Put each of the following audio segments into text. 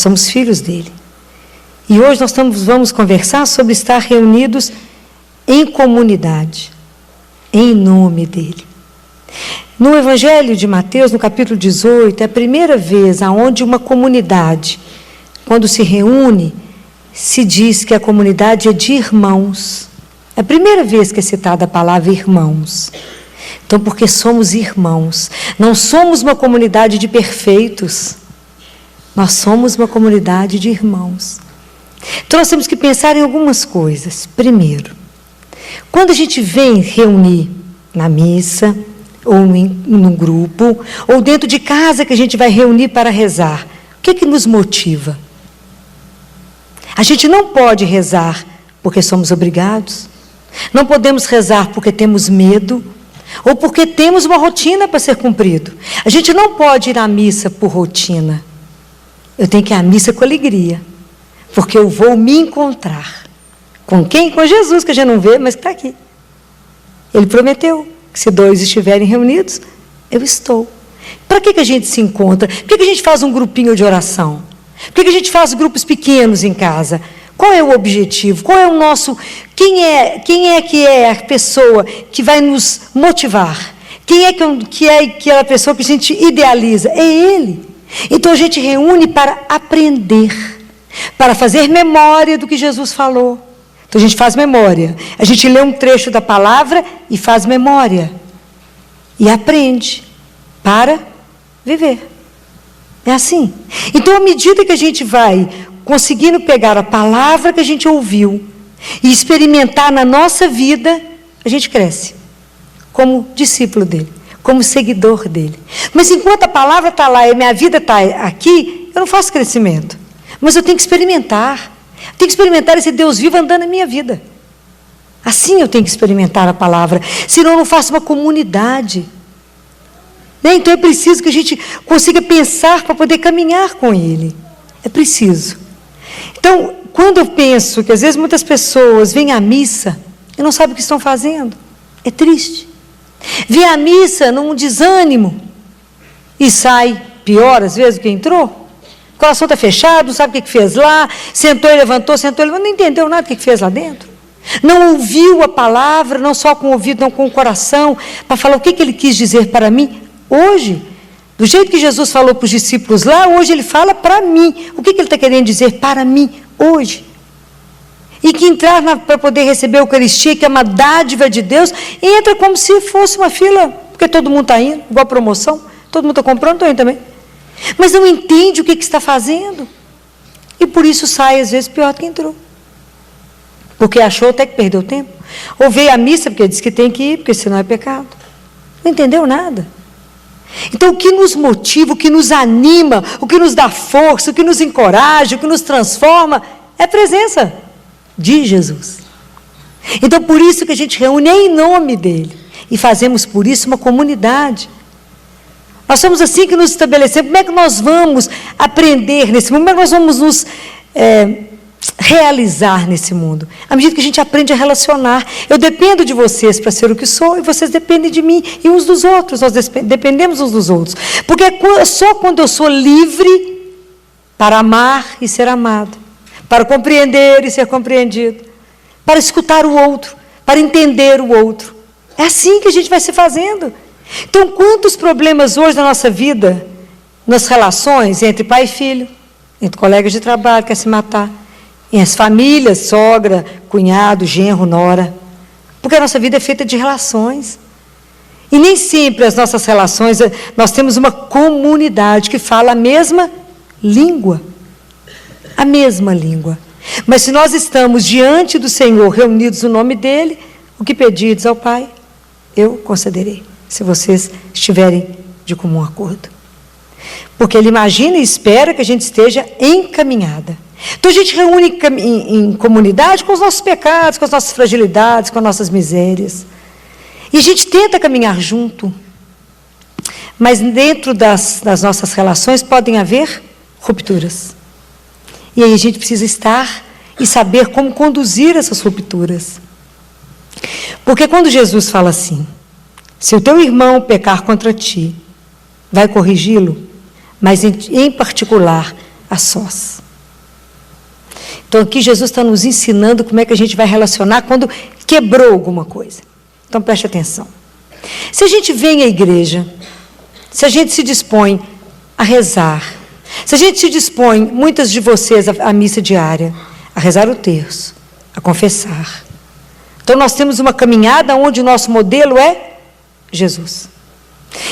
somos filhos dele. E hoje nós vamos conversar sobre estar reunidos em comunidade, em nome dele. No Evangelho de Mateus, no capítulo 18, é a primeira vez onde uma comunidade, quando se reúne, se diz que a comunidade é de irmãos. É a primeira vez que é citada a palavra irmãos. Então, porque somos irmãos, não somos uma comunidade de perfeitos, nós somos uma comunidade de irmãos. Então, nós temos que pensar em algumas coisas. Primeiro, quando a gente vem reunir na missa, ou num grupo, ou dentro de casa que a gente vai reunir para rezar, o que nos motiva? A gente não pode rezar porque somos obrigados, não podemos rezar porque temos medo, ou porque temos uma rotina para ser cumprido. A gente não pode ir à missa por rotina. Eu tenho que ir à missa com alegria, porque eu vou me encontrar. Com quem? Com Jesus, que a gente não vê, mas que está aqui. Ele prometeu que se 2 estiverem reunidos, eu estou. Para que a gente se encontra? Por que a gente faz um grupinho de oração? Por que a gente faz grupos pequenos em casa? Qual é o objetivo? Qual é o nosso... Quem é que é a pessoa que vai nos motivar? Quem é que é aquela pessoa que a gente idealiza? É ele. Então a gente reúne para aprender, para fazer memória do que Jesus falou. Então a gente faz memória. A gente lê um trecho da palavra e faz memória. E aprende para viver. É assim. Então, à medida que a gente vai conseguindo pegar a palavra que a gente ouviu e experimentar na nossa vida, a gente cresce como discípulo dele, como seguidor dele. Mas enquanto a palavra está lá e a minha vida está aqui, eu não faço crescimento. Mas eu tenho que experimentar. Eu tenho que experimentar esse Deus vivo andando na minha vida. Assim eu tenho que experimentar a palavra. Senão eu não faço uma comunidade. Então é preciso que a gente consiga pensar para poder caminhar com ele. É preciso. Então, quando eu penso que às vezes muitas pessoas vêm à missa e não sabem o que estão fazendo, é triste. Vêm à missa num desânimo e sai pior às vezes do que entrou. O coração está fechado, não sabe o que fez lá, sentou e levantou, não entendeu nada do que fez lá dentro. Não ouviu a palavra, não só com o ouvido, não com o coração, para falar o que ele quis dizer para mim. Hoje, do jeito que Jesus falou para os discípulos lá, hoje ele fala para mim. O que ele está querendo dizer para mim hoje? E que entrar para poder receber a Eucaristia, que é uma dádiva de Deus, entra como se fosse uma fila, porque todo mundo está indo, igual promoção, todo mundo está comprando, estou indo também. Mas não entende o que está fazendo. E por isso sai, às vezes, pior do que entrou. Porque achou até que perdeu tempo. Ou veio à missa, porque diz que tem que ir, porque senão é pecado. Não entendeu nada. Então, o que nos motiva, o que nos anima, o que nos dá força, o que nos encoraja, o que nos transforma, é a presença de Jesus. Então, por isso que a gente reúne em nome dele. E fazemos por isso uma comunidade. Nós somos assim que nos estabelecemos. Como é que nós vamos aprender nesse mundo? Como é que nós vamos nos realizar nesse mundo? À medida que a gente aprende a relacionar. Eu dependo de vocês para ser o que sou, e vocês dependem de mim e uns dos outros. Nós dependemos uns dos outros. Porque é só quando eu sou livre para amar e ser amado, para compreender e ser compreendido, para escutar o outro, para entender o outro. É assim que a gente vai se fazendo. Então, quantos problemas hoje na nossa vida, nas relações entre pai e filho, entre colegas de trabalho, quer se matar, em as famílias, sogra, cunhado, genro, nora, porque a nossa vida é feita de relações. E nem sempre as nossas relações, nós temos uma comunidade que fala a mesma língua. A mesma língua. Mas se nós estamos diante do Senhor, reunidos no nome dEle, o que pedirdes ao Pai, eu concederei, se vocês estiverem de comum acordo. Porque Ele imagina e espera que a gente esteja encaminhada. Então a gente reúne em comunidade com os nossos pecados, com as nossas fragilidades, com as nossas misérias. E a gente tenta caminhar junto. Mas dentro das nossas relações podem haver rupturas. E aí a gente precisa estar e saber como conduzir essas rupturas. Porque quando Jesus fala assim, se o teu irmão pecar contra ti, vai corrigi-lo, mas em particular, a sós. Então aqui Jesus está nos ensinando como é que a gente vai relacionar quando quebrou alguma coisa. Então preste atenção. Se a gente vem à igreja, se a gente se dispõe a rezar, se a gente se dispõe, muitas de vocês, à missa diária, a rezar o terço, a confessar. Então nós temos uma caminhada onde o nosso modelo é Jesus.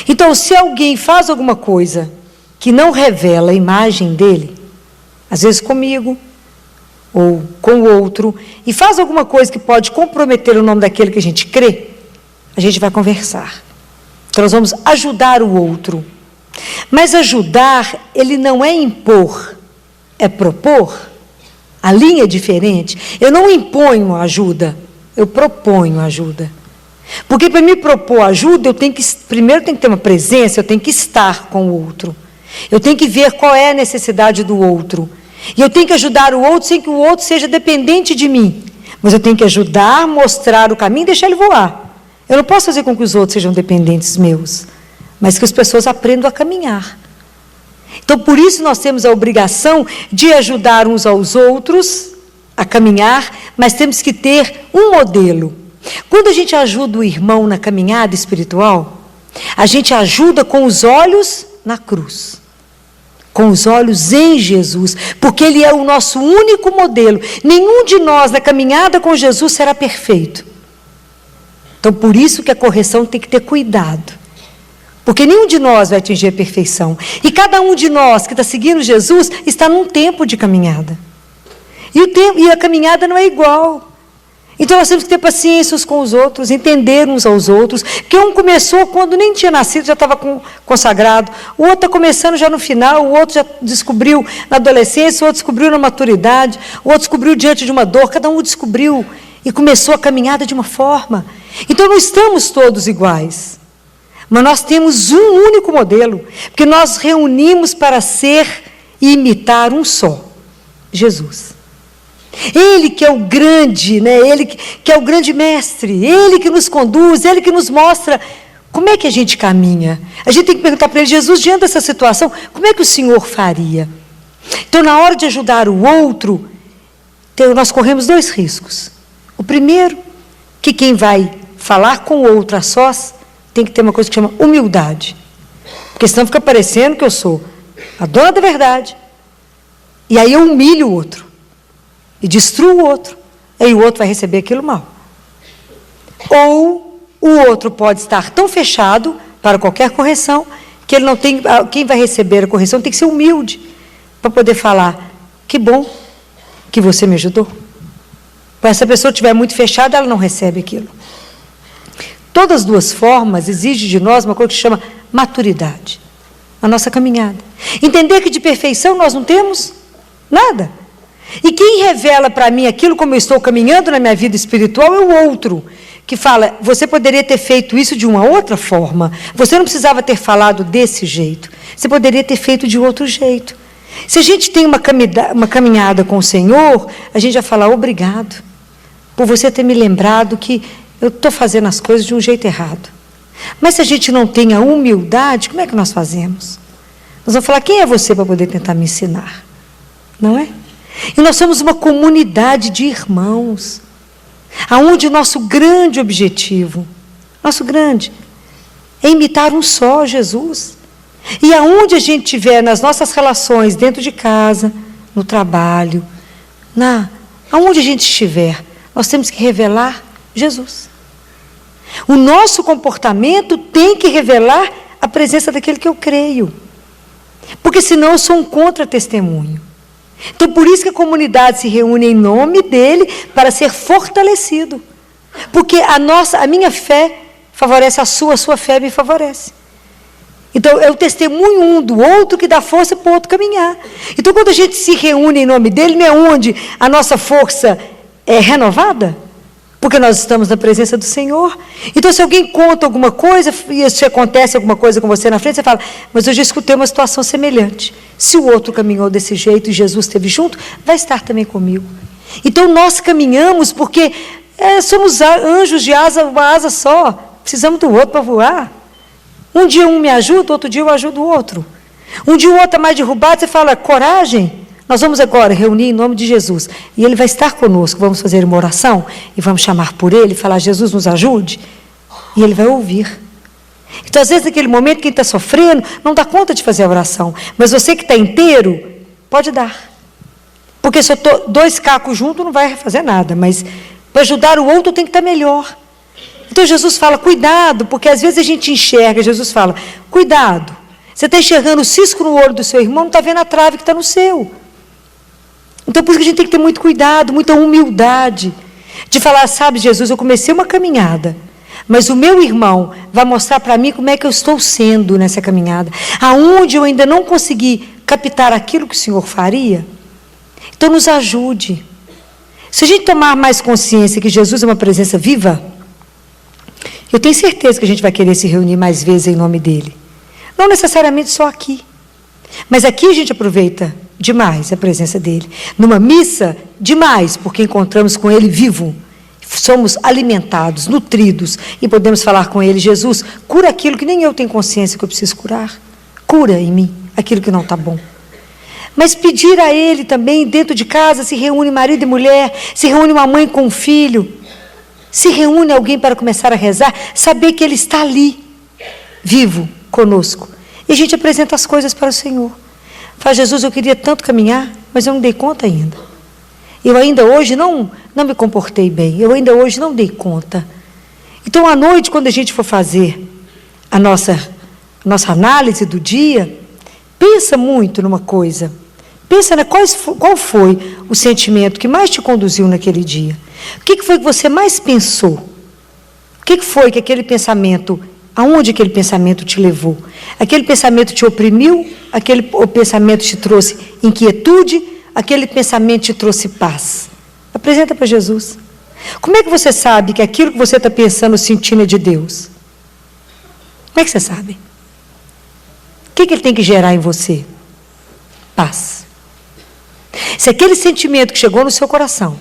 Então se alguém faz alguma coisa que não revela a imagem dele, às vezes comigo, ou com o outro, e faz alguma coisa que pode comprometer o nome daquele que a gente crê, a gente vai conversar. Então nós vamos ajudar o outro. Mas ajudar, ele não é impor, é propor. A linha é diferente. Eu não imponho ajuda, eu proponho ajuda. Porque para me propor ajuda, primeiro tem que ter uma presença, eu tenho que estar com o outro. Eu tenho que ver qual é a necessidade do outro. E eu tenho que ajudar o outro sem que o outro seja dependente de mim. Mas eu tenho que ajudar, mostrar o caminho e deixar ele voar. Eu não posso fazer com que os outros sejam dependentes meus, mas que as pessoas aprendam a caminhar. Então, por isso nós temos a obrigação de ajudar uns aos outros a caminhar, mas temos que ter um modelo. Quando a gente ajuda o irmão na caminhada espiritual, a gente ajuda com os olhos na cruz, com os olhos em Jesus, porque Ele é o nosso único modelo. Nenhum de nós na caminhada com Jesus será perfeito. Então, por isso que a correção tem que ter cuidado. Porque nenhum de nós vai atingir a perfeição. E cada um de nós que está seguindo Jesus está num tempo de caminhada. E a caminhada não é igual. Então nós temos que ter paciência uns com os outros, entender uns aos outros. Porque um começou quando nem tinha nascido, já estava consagrado. O outro está começando já no final, o outro já descobriu na adolescência, o outro descobriu na maturidade, o outro descobriu diante de uma dor, cada um descobriu e começou a caminhada de uma forma. Então não estamos todos iguais. Mas nós temos um único modelo, porque nós reunimos para ser e imitar um só, Jesus. Ele que é o grande, né? Ele que é o grande mestre, Ele que nos conduz, Ele que nos mostra como é que a gente caminha. A gente tem que perguntar para Ele, Jesus, diante dessa situação, como é que o Senhor faria? Então, na hora de ajudar o outro, nós corremos dois riscos. O primeiro, que quem vai falar com o outro a sós, tem que ter uma coisa que chama humildade. Porque senão fica parecendo que eu sou a dona da verdade. E aí eu humilho o outro. E destruo o outro. Aí o outro vai receber aquilo mal. Ou o outro pode estar tão fechado para qualquer correção, que ele não tem. Quem vai receber a correção tem que ser humilde. Para poder falar, que bom que você me ajudou. Se essa pessoa estiver muito fechada, ela não recebe aquilo. Todas as duas formas exigem de nós uma coisa que se chama maturidade. A nossa caminhada. Entender que de perfeição nós não temos nada. E quem revela para mim aquilo como eu estou caminhando na minha vida espiritual é o outro. Que fala, você poderia ter feito isso de uma outra forma. Você não precisava ter falado desse jeito. Você poderia ter feito de outro jeito. Se a gente tem uma caminhada com o Senhor, a gente vai falar, obrigado por você ter me lembrado que eu estou fazendo as coisas de um jeito errado. Mas se a gente não tem a humildade, como é que nós fazemos? Nós vamos falar, quem é você para poder tentar me ensinar? Não é? E nós somos uma comunidade de irmãos, aonde o nosso grande objetivo, é imitar um só, Jesus. E aonde a gente estiver nas nossas relações, dentro de casa, no trabalho, aonde a gente estiver, nós temos que revelar Jesus. O nosso comportamento tem que revelar a presença daquele que eu creio. Porque senão eu sou um contra-testemunho. Então, por isso que a comunidade se reúne em nome dele, para ser fortalecido. Porque a minha fé favorece a sua fé me favorece. Então, é o testemunho um do outro que dá força para o outro caminhar. Então, quando a gente se reúne em nome dele, não é onde a nossa força é renovada? Porque nós estamos na presença do Senhor. Então, se alguém conta alguma coisa, e se acontece alguma coisa com você na frente, você fala, mas eu já escutei uma situação semelhante. Se o outro caminhou desse jeito e Jesus esteve junto, vai estar também comigo. Então, nós caminhamos porque somos anjos de uma asa só. Precisamos do outro para voar. Um dia um me ajuda, outro dia eu ajudo o outro. Um dia o outro está mais derrubado, você fala, coragem, nós vamos agora reunir em nome de Jesus. E Ele vai estar conosco, vamos fazer uma oração e vamos chamar por Ele, falar, Jesus nos ajude. E Ele vai ouvir. Então, às vezes, naquele momento, quem está sofrendo não dá conta de fazer a oração. Mas você que está inteiro, pode dar. Porque se eu estou 2 cacos juntos, não vai fazer nada. Mas para ajudar o outro, tem que estar melhor. Então, Jesus fala, cuidado, porque às vezes a gente enxerga, Jesus fala, cuidado. Você está enxergando o cisco no olho do seu irmão, não está vendo a trave que está no seu. Então, por isso que a gente tem que ter muito cuidado, muita humildade. De falar, sabe, Jesus, eu comecei uma caminhada. Mas o meu irmão vai mostrar para mim como é que eu estou sendo nessa caminhada. Aonde eu ainda não consegui captar aquilo que o Senhor faria. Então, nos ajude. Se a gente tomar mais consciência que Jesus é uma presença viva, eu tenho certeza que a gente vai querer se reunir mais vezes em nome dEle. Não necessariamente só aqui. Mas aqui a gente aproveita demais a presença dEle. Numa missa, demais, porque encontramos com Ele vivo. Somos alimentados, nutridos, e podemos falar com Ele, Jesus, cura aquilo que nem eu tenho consciência que eu preciso curar. Cura em mim aquilo que não está bom. Mas pedir a Ele também, dentro de casa, se reúne marido e mulher, se reúne uma mãe com um filho, se reúne alguém para começar a rezar, saber que Ele está ali, vivo, conosco. E a gente apresenta as coisas para o Senhor. Fala, Jesus, eu queria tanto caminhar, mas eu não dei conta ainda. Eu ainda hoje não me comportei bem, eu ainda hoje não dei conta. Então, à noite, quando a gente for fazer a nossa análise do dia, pensa muito numa coisa. Pensa, né, qual foi o sentimento que mais te conduziu naquele dia? O que foi que você mais pensou? O que foi que aquele pensamento, aonde aquele pensamento te levou? Aquele pensamento te oprimiu? O pensamento te trouxe inquietude? Aquele pensamento te trouxe paz? Apresenta para Jesus. Como é que você sabe que aquilo que você está pensando, sentindo é de Deus? Como é que você sabe? O que Ele tem que gerar em você? Paz. Se aquele sentimento que chegou no seu coração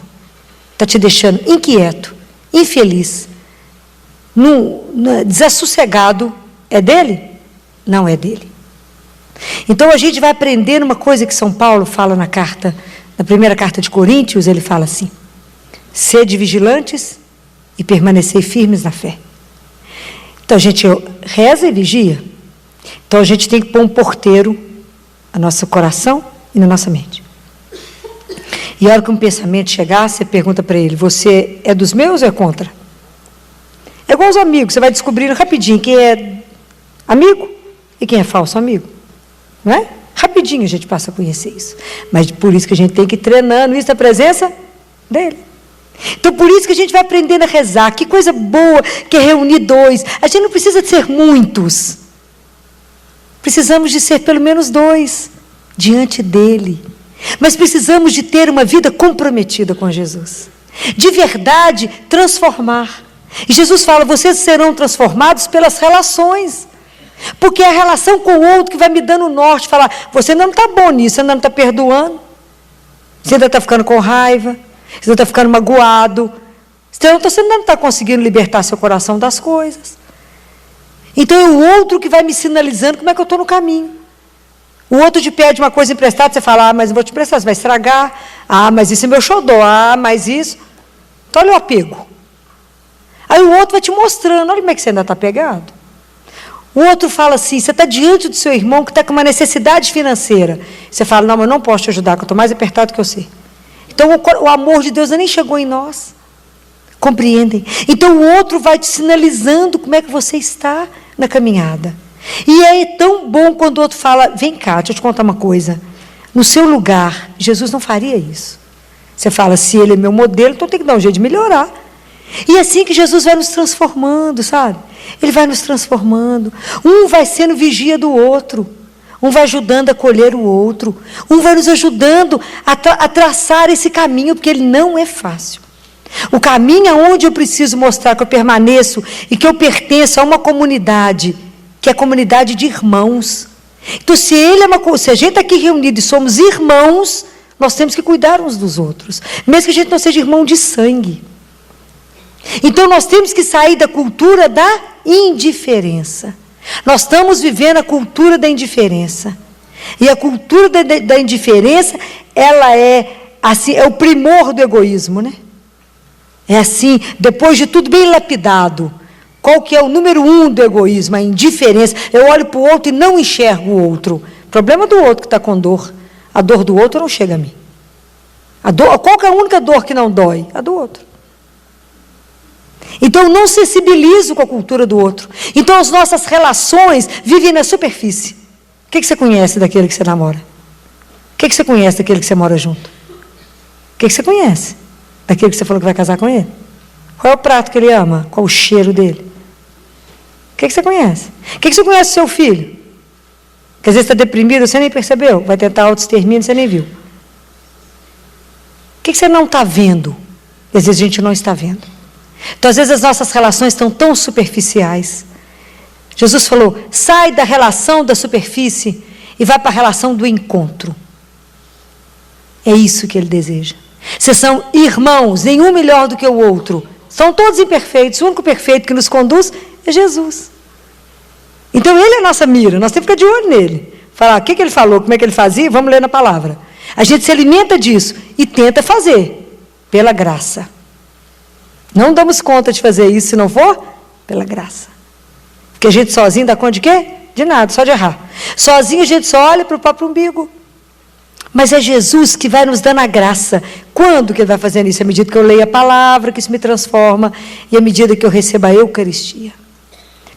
está te deixando inquieto, infeliz, desassossegado, é dele? Não é dele. Então a gente vai aprender uma coisa que São Paulo fala na primeira carta de Coríntios, ele fala assim, sede vigilantes e permanecei firmes na fé. Então a gente reza e vigia. Então a gente tem que pôr um porteiro no nosso coração e na nossa mente. E a hora que um pensamento chegar, você pergunta para ele, você é dos meus ou é contra? É igual os amigos, você vai descobrindo rapidinho quem é amigo e quem é falso amigo. Não é? Rapidinho a gente passa a conhecer isso. Mas por isso que a gente tem que ir treinando isso na presença dele. Então por isso que a gente vai aprendendo a rezar. Que coisa boa que é reunir 2. A gente não precisa de ser muitos. Precisamos de ser pelo menos 2 diante dele. Mas precisamos de ter uma vida comprometida com Jesus. De verdade, transformar. E Jesus fala, vocês serão transformados pelas relações. Porque é a relação com o outro que vai me dando o norte. Falar, você não está bom nisso, você não está perdoando. Você ainda está ficando com raiva. Você ainda está ficando magoado. Você não está conseguindo libertar seu coração das coisas. Então é o outro que vai me sinalizando como é que eu estou no caminho. O outro te pede uma coisa emprestada, você fala, mas não vou te emprestar, você vai estragar. Mas isso é meu xodó. Mas isso... Então olha o apego. Aí o outro vai te mostrando, olha como é que você ainda está pegado. O outro fala assim, você está diante do seu irmão que está com uma necessidade financeira. Você fala, não, mas eu não posso te ajudar, que eu estou mais apertado que você. Então o amor de Deus nem chegou em nós. Compreendem? Então o outro vai te sinalizando como é que você está na caminhada. E é tão bom quando o outro fala, vem cá, deixa eu te contar uma coisa. No seu lugar, Jesus não faria isso. Você fala, se ele é meu modelo, então tem que dar um jeito de melhorar. E é assim que Jesus vai nos transformando, sabe? Ele vai nos transformando. Um vai sendo vigia do outro. Um vai ajudando a acolher o outro. Um vai nos ajudando a traçar esse caminho, porque ele não é fácil. O caminho aonde eu preciso mostrar que eu permaneço e que eu pertenço a uma comunidade, que é a comunidade de irmãos. Então, se a gente está aqui reunido e somos irmãos, nós temos que cuidar uns dos outros. Mesmo que a gente não seja irmão de sangue. Então, nós temos que sair da cultura da indiferença. Nós estamos vivendo a cultura da indiferença. E a cultura da indiferença, ela é assim, é o primor do egoísmo, né? É assim, depois de tudo bem lapidado. Qual que é o número 1 do egoísmo? A indiferença. Eu olho para o outro e não enxergo o outro. O problema do outro que está com dor. A dor do outro não chega a mim. Qual que é a única dor que não dói? A do outro. Então, eu não sensibilizo com a cultura do outro. Então, as nossas relações vivem na superfície. O que você conhece daquele que você namora? O que você conhece daquele que você mora junto? O que você conhece daquele que você falou que vai casar com ele? Qual é o prato que ele ama? Qual o cheiro dele? O que você conhece? O que você conhece do seu filho? Que às vezes está deprimido, você nem percebeu. Vai tentar autoextermínio, você nem viu. O que você não está vendo? Às vezes a gente não está vendo. Então, às vezes as nossas relações estão tão superficiais. Jesus falou, sai da relação da superfície e vai para a relação do encontro. É isso que ele deseja. Vocês são irmãos, nenhum melhor do que o outro. São todos imperfeitos, o único perfeito que nos conduz é Jesus. Então, ele é a nossa mira, nós temos que ficar de olho nele. Falar o que ele falou, como é que ele fazia, vamos ler na palavra. A gente se alimenta disso e tenta fazer, pela graça. Não damos conta de fazer isso se não for pela graça. Porque a gente sozinho dá conta de quê? De nada, só de errar. Sozinho a gente só olha para o próprio umbigo. Mas é Jesus que vai nos dando a graça. Quando que ele vai fazendo isso? À medida que eu leio a palavra, que isso me transforma, e à medida que eu recebo a Eucaristia.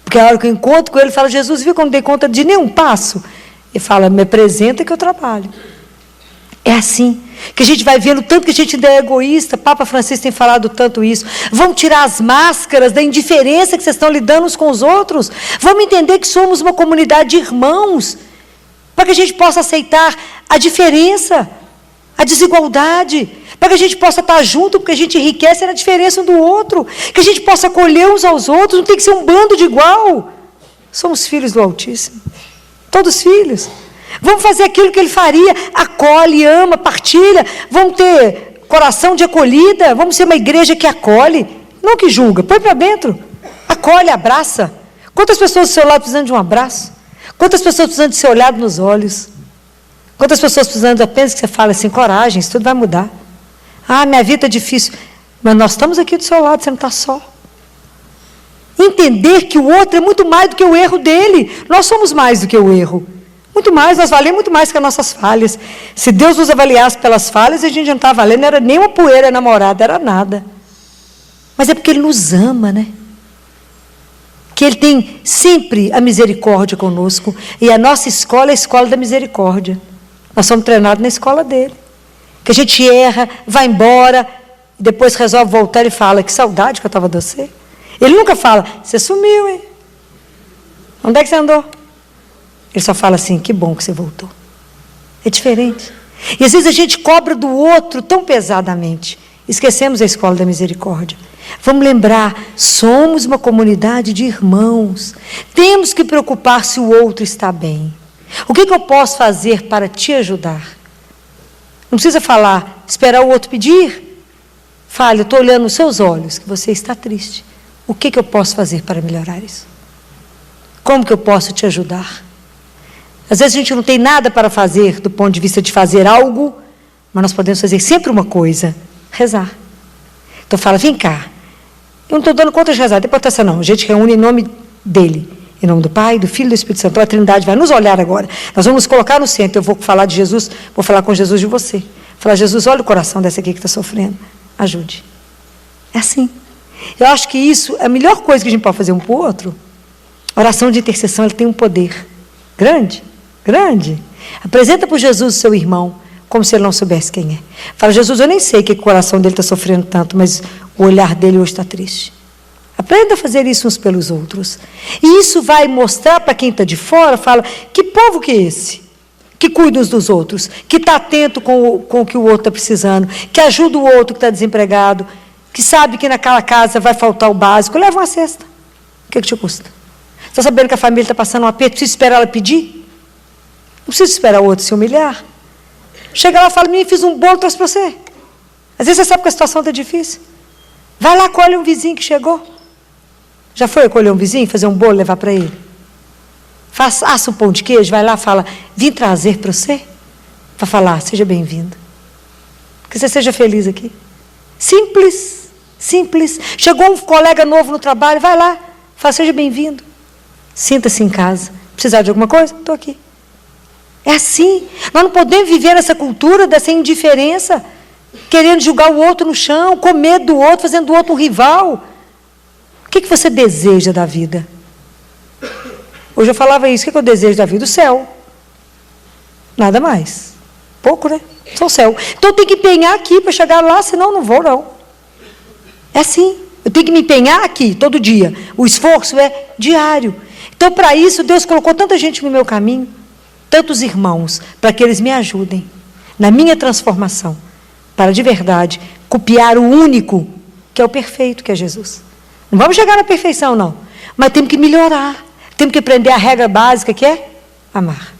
Porque a hora que eu encontro com ele, fala, Jesus, viu que eu não dei conta de nenhum passo? Ele fala, me apresenta que eu trabalho. É assim, que a gente vai vendo tanto que a gente ainda é egoísta. Papa Francisco tem falado tanto isso. Vamos tirar as máscaras da indiferença que vocês estão lidando uns com os outros. Vamos entender que somos uma comunidade de irmãos, para que a gente possa aceitar a diferença, a desigualdade, para que a gente possa estar junto, porque a gente enriquece na diferença um do outro, que a gente possa acolher uns aos outros, não tem que ser um bando de igual. Somos filhos do Altíssimo, todos filhos. Vamos fazer aquilo que ele faria, acolhe, ama, partilha, vamos ter coração de acolhida, vamos ser uma igreja que acolhe, não que julga, põe para dentro, acolhe, abraça. Quantas pessoas do seu lado precisam de um abraço? Quantas pessoas precisam de ser olhado nos olhos? Quantas pessoas precisam apenas que você fale assim, coragem, isso tudo vai mudar. Ah, minha vida é difícil, mas nós estamos aqui do seu lado, você não está só. Entender que o outro é muito mais do que o erro dele, nós somos mais do que o erro. Muito mais, nós valemos muito mais que as nossas falhas. Se Deus nos avaliasse pelas falhas, a gente não estava valendo, não era nem uma poeira namorada, era nada. Mas é porque Ele nos ama, né? Que Ele tem sempre a misericórdia conosco. E a nossa escola é a escola da misericórdia. Nós somos treinados na escola dele. Que a gente erra, vai embora, depois resolve voltar e fala, que saudade que eu estava de você. Ele nunca fala, você sumiu, hein? Onde é que você andou? Ele só fala assim, que bom que você voltou. É diferente. E às vezes a gente cobra do outro tão pesadamente. Esquecemos a escola da misericórdia. Vamos lembrar, somos uma comunidade de irmãos. Temos que preocupar se o outro está bem. O que eu posso fazer para te ajudar? Não precisa falar, esperar o outro pedir. Fale, eu estou olhando nos seus olhos que você está triste. O que eu posso fazer para melhorar isso? Como que eu posso te ajudar? Às vezes a gente não tem nada para fazer do ponto de vista de fazer algo, mas nós podemos fazer sempre uma coisa, rezar. Então fala, vem cá, eu não estou dando conta de rezar, não tem importância não, a gente reúne em nome dele, em nome do Pai, do Filho e do Espírito Santo. Então a Trindade vai nos olhar agora, nós vamos nos colocar no centro, eu vou falar de Jesus, vou falar com Jesus de você. Falar, Jesus, olha o coração dessa aqui que está sofrendo, ajude. É assim. Eu acho que isso é a melhor coisa que a gente pode fazer um para o outro. A oração de intercessão, ela tem um poder grande. Grande. Apresenta para Jesus o seu irmão, como se ele não soubesse quem é. Fala, Jesus, eu nem sei que o coração dele está sofrendo tanto, mas o olhar dele hoje está triste. Aprenda a fazer isso uns pelos outros. E isso vai mostrar para quem está de fora, fala, que povo que é esse? Que cuida uns dos outros, que está atento com o que o outro está precisando, que ajuda o outro que está desempregado, que sabe que naquela casa vai faltar o básico, leva uma cesta. O que te custa? Você está sabendo que a família está passando um aperto, precisa esperar ela pedir? Não precisa esperar o outro se humilhar. Chega lá e fala, menino, fiz um bolo, trouxe para você. Às vezes você sabe que a situação está difícil. Vai lá, colhe um vizinho que chegou. Já foi colher um vizinho, fazer um bolo, levar para ele? assa um pão de queijo, vai lá e fala, vim trazer para você, para falar, seja bem-vindo. Que você seja feliz aqui. Simples, simples. Chegou um colega novo no trabalho, vai lá, fala, seja bem-vindo. Sinta-se em casa. Precisar de alguma coisa? Estou aqui. É assim. Nós não podemos viver nessa cultura dessa indiferença, querendo julgar o outro no chão, com medo do outro, fazendo do outro um rival. O que você deseja da vida? Hoje eu falava isso, o que eu desejo da vida? O céu. Nada mais. Pouco, né? Só o céu. Então eu tenho que empenhar aqui para chegar lá, senão não vou, não. É assim. Eu tenho que me empenhar aqui, todo dia. O esforço é diário. Então, para isso, Deus colocou tanta gente no meu caminho, tantos irmãos, para que eles me ajudem na minha transformação, para de verdade copiar o único, que é o perfeito, que é Jesus. Não vamos chegar na perfeição, não. Mas temos que melhorar. Temos que aprender a regra básica, que é amar.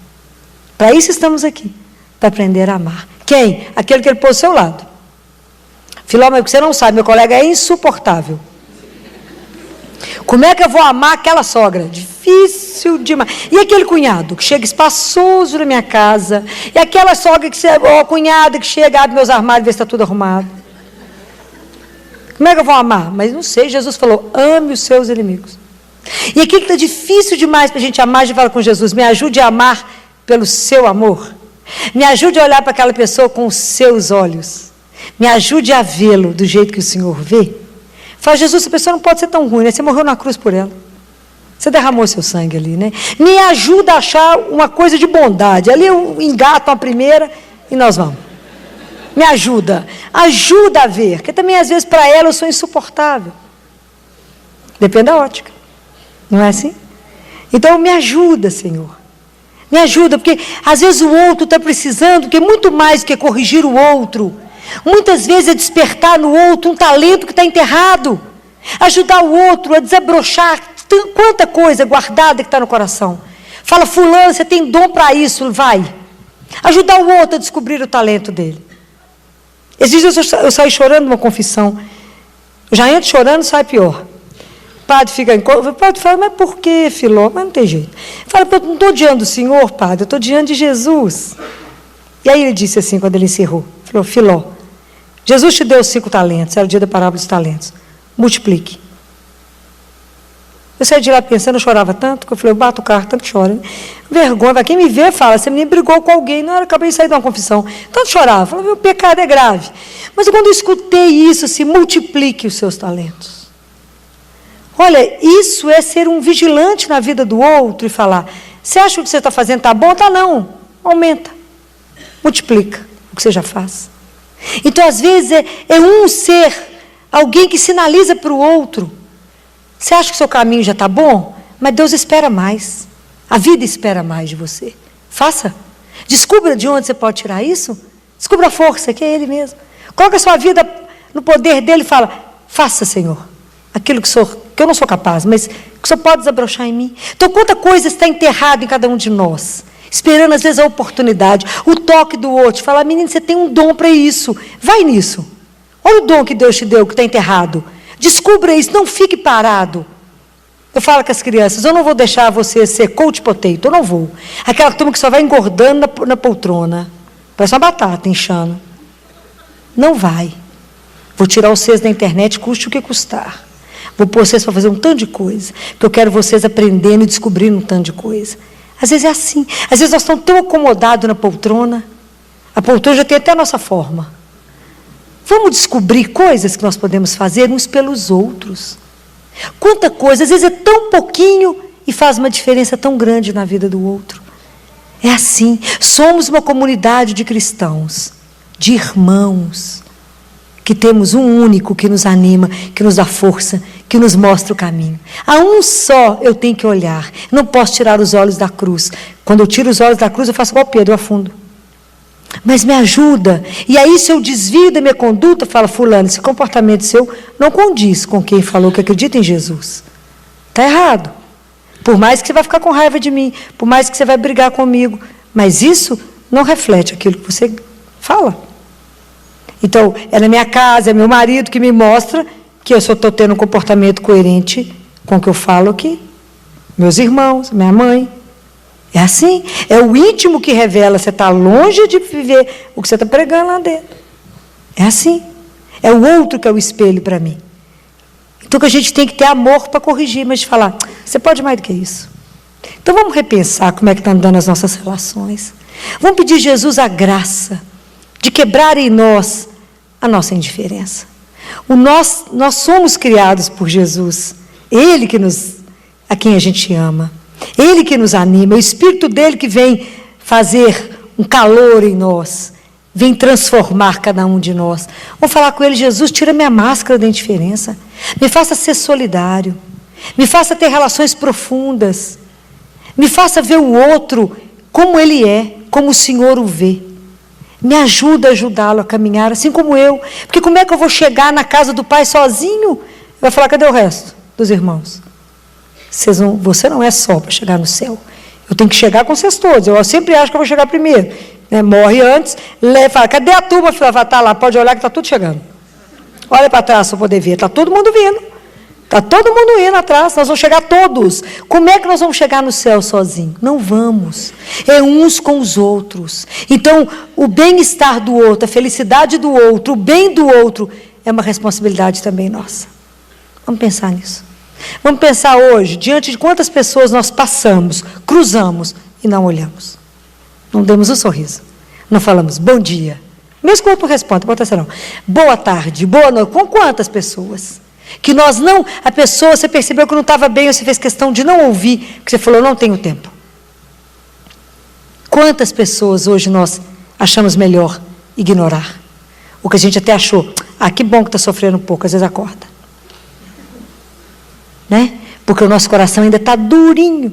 Para isso estamos aqui, para aprender a amar. Quem? Aquele que ele pôs ao seu lado. Filó, mas você não sabe, meu colega é insuportável. Como é que eu vou amar aquela sogra? Difícil demais. E aquele cunhado que chega espaçoso na minha casa? E aquela sogra que chega, cunhada que chega, abre meus armários e vê se está tudo arrumado? Como é que eu vou amar? Mas não sei, Jesus falou, ame os seus inimigos. E aquilo que está difícil demais para a gente amar, a gente fala com Jesus, me ajude a amar pelo seu amor. Me ajude a olhar para aquela pessoa com os seus olhos. Me ajude a vê-lo do jeito que o Senhor vê. Fala, Jesus, essa pessoa não pode ser tão ruim, né? Você morreu na cruz por ela. Você derramou seu sangue ali, né? Me ajuda a achar uma coisa de bondade. Ali eu engato a primeira e nós vamos. Me ajuda. Ajuda a ver. Porque também, às vezes, para ela eu sou insuportável. Depende da ótica. Não é assim? Então, me ajuda, Senhor. Me ajuda, porque às vezes o outro está precisando, que é muito mais do que corrigir o outro. Muitas vezes é despertar no outro um talento que está enterrado. Ajudar o outro a desabrochar quanta coisa guardada que está no coração. Fala, fulano, você tem dom para isso, vai. Ajudar o outro a descobrir o talento dele. Esses dias eu saí chorando numa confissão. Eu já entro chorando, sai pior. O padre fica em conta. O padre fala, mas por que, Filó? Mas não tem jeito. Fala, eu não estou diante do Senhor, padre, eu estou diante de Jesus. E aí ele disse assim, quando ele encerrou, falou, Filó, Jesus te deu 5 talentos, era o dia da parábola dos talentos. Multiplique. Eu saí de lá pensando, eu chorava tanto, que eu falei, eu bato o carro, tanto chora. Né? Vergonha, quem me vê fala, você me brigou com alguém, não era, acabei de sair de uma confissão. Tanto chorava, falei, meu pecado é grave. Mas quando eu escutei isso, se multiplique os seus talentos. Olha, isso é ser um vigilante na vida do outro e falar, você acha que o que você está fazendo está bom? Está não, aumenta, multiplica o que você já faz. Então, às vezes, é um ser, alguém que sinaliza para o outro. Você acha que o seu caminho já está bom? Mas Deus espera mais. A vida espera mais de você. Faça. Descubra de onde você pode tirar isso. Descubra a força, que é Ele mesmo. Coloque a sua vida no poder dEle e fala, faça, Senhor, aquilo que eu não sou capaz, mas que o Senhor pode desabrochar em mim. Então, quanta coisa está enterrada em cada um de nós. Esperando, às vezes, a oportunidade, o toque do outro. Falar, menino, você tem um dom para isso. Vai nisso. Olha o dom que Deus te deu, que está enterrado. Descubra isso, não fique parado. Eu falo com as crianças, eu não vou deixar você ser coach potato, eu não vou. Aquela turma que só vai engordando na poltrona. Parece uma batata inchando. Não vai. Vou tirar vocês da internet, custe o que custar. Vou pôr vocês para fazer um tanto de coisa. Porque eu quero vocês aprendendo e descobrindo um tanto de coisa. Às vezes é assim. Às vezes nós estamos tão acomodados na poltrona. A poltrona já tem até a nossa forma. Vamos descobrir coisas que nós podemos fazer uns pelos outros. Quanta coisa, às vezes é tão pouquinho e faz uma diferença tão grande na vida do outro. É assim. Somos uma comunidade de cristãos, de irmãos, que temos um único que nos anima, que nos dá força, que nos mostra o caminho. A um só eu tenho que olhar. Não posso tirar os olhos da cruz. Quando eu tiro os olhos da cruz, eu faço igual Pedro, eu afundo. Mas me ajuda. E aí, se eu desvio da minha conduta, fala, fulano, esse comportamento seu não condiz com quem falou que acredita em Jesus. Está errado. Por mais que você vai ficar com raiva de mim, por mais que você vai brigar comigo, mas isso não reflete aquilo que você fala. Então, é na minha casa, é meu marido que me mostra que eu só estou tendo um comportamento coerente com o que eu falo aqui. Meus irmãos, minha mãe, É assim, é o íntimo que revela, você está longe de viver o que você está pregando lá dentro. É assim, é o outro que é o espelho para mim. Então que a gente tem que ter amor para corrigir, mas de falar, você pode mais do que isso. Então vamos repensar como é que estão andando as nossas relações. Vamos pedir a Jesus a graça de quebrar em nós a nossa indiferença. Nós somos criados por Jesus, Ele a quem a gente ama, Ele que nos anima, o Espírito dele que vem fazer um calor em nós, vem transformar cada um de nós. Vamos falar com Ele, Jesus, tira minha máscara da indiferença, me faça ser solidário, me faça ter relações profundas, me faça ver o outro como ele é, como o Senhor o vê. Me ajuda a ajudá-lo a caminhar, assim como eu. Porque como é que eu vou chegar na casa do Pai sozinho? Vai falar, cadê o resto dos irmãos? Você não é só para chegar no céu. Eu tenho que chegar com vocês todos. Eu sempre acho que eu vou chegar primeiro. Né? Morre antes, fala, cadê a turma? Vai estar lá, pode olhar que está tudo chegando. Olha para trás para poder ver, está todo mundo vindo. Está todo mundo indo atrás, nós vamos chegar todos. Como é que nós vamos chegar no céu sozinhos? Não vamos. É uns com os outros. Então, o bem-estar do outro, a felicidade do outro, o bem do outro, é uma responsabilidade também nossa. Vamos pensar nisso. Vamos pensar hoje, diante de quantas pessoas nós passamos, cruzamos e não olhamos. Não demos um sorriso. Não falamos, bom dia. Mesmo que o outro responda, pode ser não. Boa tarde, boa noite. Com quantas pessoas? Que nós não, a pessoa, você percebeu que não estava bem, você fez questão de não ouvir, porque você falou, não tenho tempo. Quantas pessoas hoje nós achamos melhor ignorar? O que a gente até achou, que bom que está sofrendo um pouco, às vezes acorda. Né? Porque o nosso coração ainda está durinho,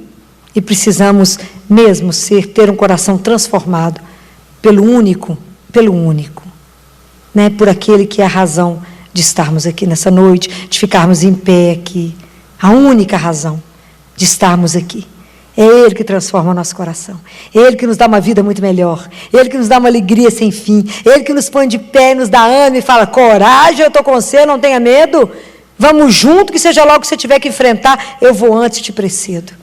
e precisamos mesmo ter um coração transformado pelo único, né? Por aquele que é a razão de estarmos aqui nessa noite, de ficarmos em pé aqui. A única razão de estarmos aqui. É Ele que transforma o nosso coração. É Ele que nos dá uma vida muito melhor. É Ele que nos dá uma alegria sem fim. É Ele que nos põe de pé, nos dá ânimo e fala, coragem, eu estou com você, não tenha medo. Vamos junto, que seja logo que você tiver que enfrentar, eu vou antes e te precedo.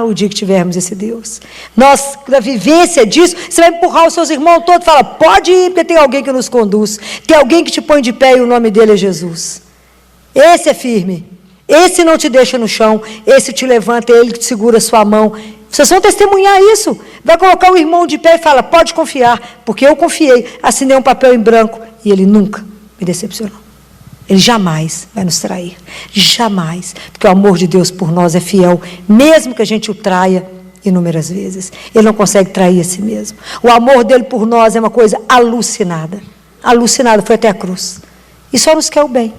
O dia que tivermos esse Deus. Nós, na vivência disso, você vai empurrar os seus irmãos todos e fala, pode ir, porque tem alguém que nos conduz. Tem alguém que te põe de pé e o nome dele é Jesus. Esse é firme. Esse não te deixa no chão. Esse te levanta, é ele que te segura a sua mão. Vocês vão testemunhar isso. Vai colocar o irmão de pé e fala, pode confiar, porque eu confiei. Assinei um papel em branco e ele nunca me decepcionou. Ele jamais vai nos trair, jamais, porque o amor de Deus por nós é fiel, mesmo que a gente o traia inúmeras vezes, ele não consegue trair a si mesmo. O amor dele por nós é uma coisa alucinada, foi até a cruz, e só nos quer o bem.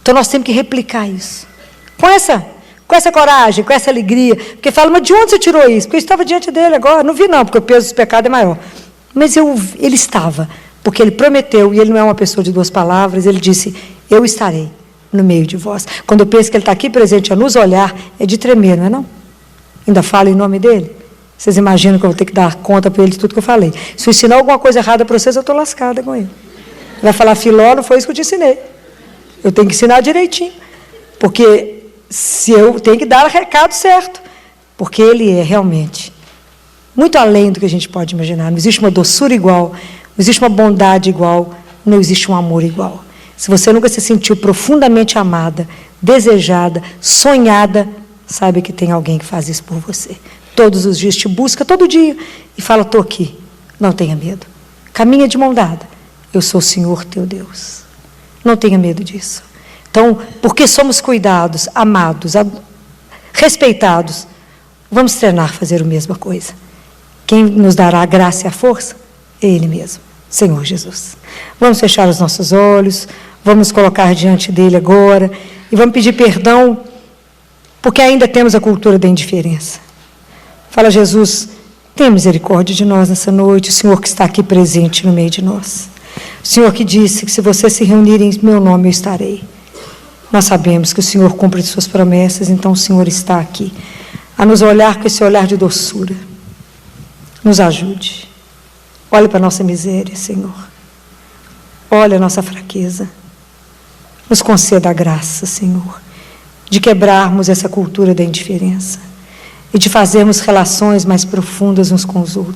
Então nós temos que replicar isso, com essa coragem, com essa alegria, porque fala, mas de onde você tirou isso? Porque eu estava diante dele agora, não vi não, porque o peso dos pecados é maior, mas ele estava, porque ele prometeu, e ele não é uma pessoa de duas palavras, ele disse, eu estarei no meio de vós. Quando eu penso que ele está aqui presente a nos olhar, é de tremer, não é não? Ainda falo em nome dele? Vocês imaginam que eu vou ter que dar conta para ele de tudo que eu falei. Se eu ensinar alguma coisa errada para vocês, eu estou lascada com ele. Ele vai falar, Filó, não foi isso que eu te ensinei. Eu tenho que ensinar direitinho. Porque se eu tenho que dar o recado certo. Porque ele é realmente muito além do que a gente pode imaginar. Não existe uma doçura igual, não existe uma bondade igual, não existe um amor igual. Se você nunca se sentiu profundamente amada, desejada, sonhada, saiba que tem alguém que faz isso por você. Todos os dias te busca, todo dia, e fala, estou aqui, não tenha medo. Caminha de mão dada, eu sou o Senhor teu Deus. Não tenha medo disso. Então, porque somos cuidados, amados, respeitados, vamos treinar a fazer a mesma coisa. Quem nos dará a graça e a força? É Ele mesmo, Senhor Jesus. Vamos fechar os nossos olhos, vamos colocar diante dele agora e vamos pedir perdão, porque ainda temos a cultura da indiferença. Fala, Jesus, tenha misericórdia de nós nessa noite, o Senhor que está aqui presente no meio de nós. O Senhor que disse que se você se reunir em meu nome, eu estarei. Nós sabemos que o Senhor cumpre suas promessas, então o Senhor está aqui, a nos olhar com esse olhar de doçura. Nos ajude. Olhe para a nossa miséria, Senhor. Olhe a nossa fraqueza. Nos conceda a graça, Senhor, de quebrarmos essa cultura da indiferença e de fazermos relações mais profundas uns com os outros.